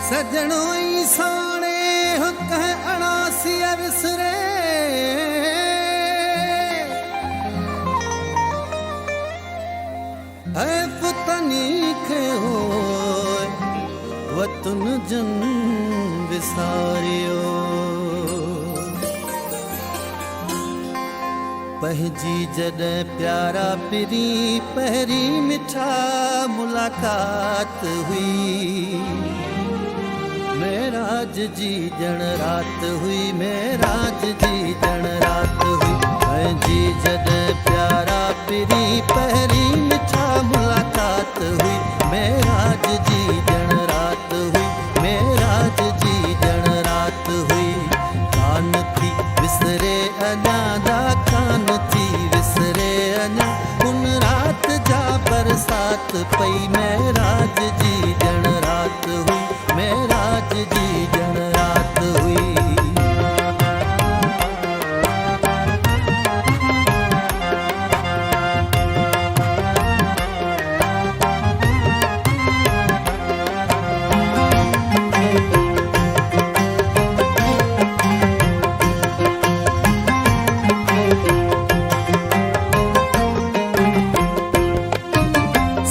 सजणो ई सोने हो कह अणासी अरसरे ऐ पुतनी खे हो वतन जन विसारियो पहजी जॾहिं प्यारा पिरी पहिरी मिठा मुलाकात हुई मेराज जी जण रात हुई मेराज जी जण रात हुई पहजी जॾहिं प्यारा पिरी पहिरी मिठा मुलाकात हुई मेराज जी जण रात हुई मेराज जी जण रात हुई कान थी विसरे अञा दा कान थी विसरे अञा उन रात जा बरसात पई मेराज जी जण रात हुई मेराज जी जण रात हुई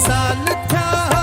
साल थिया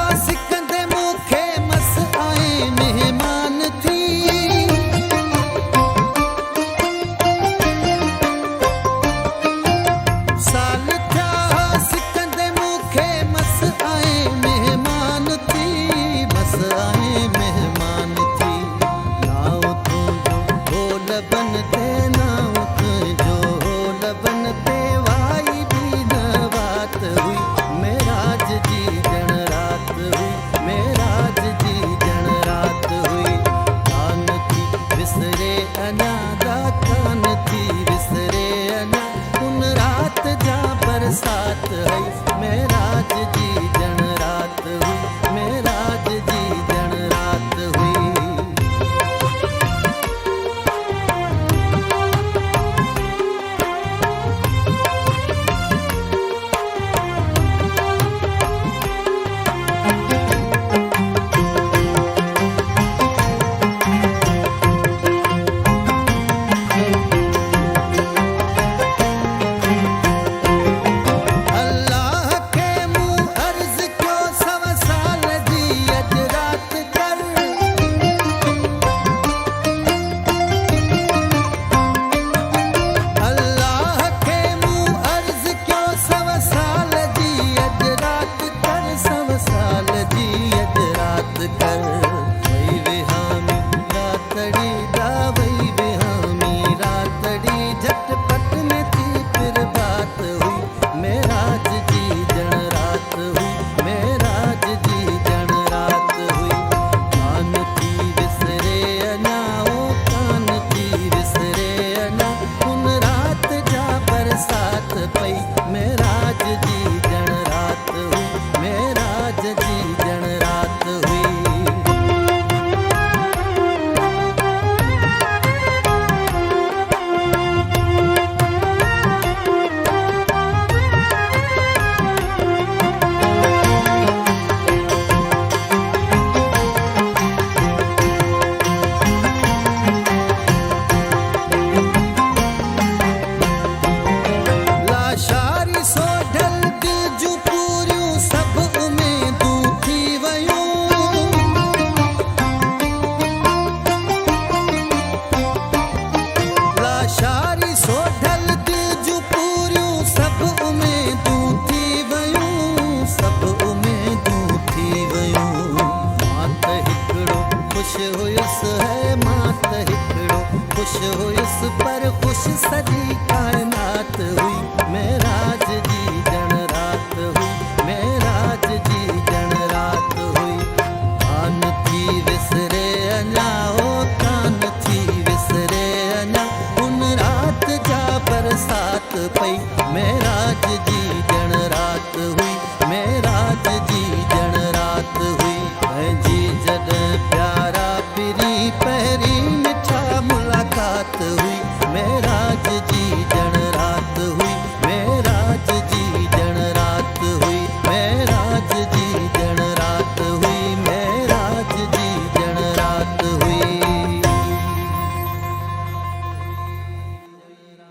राज जी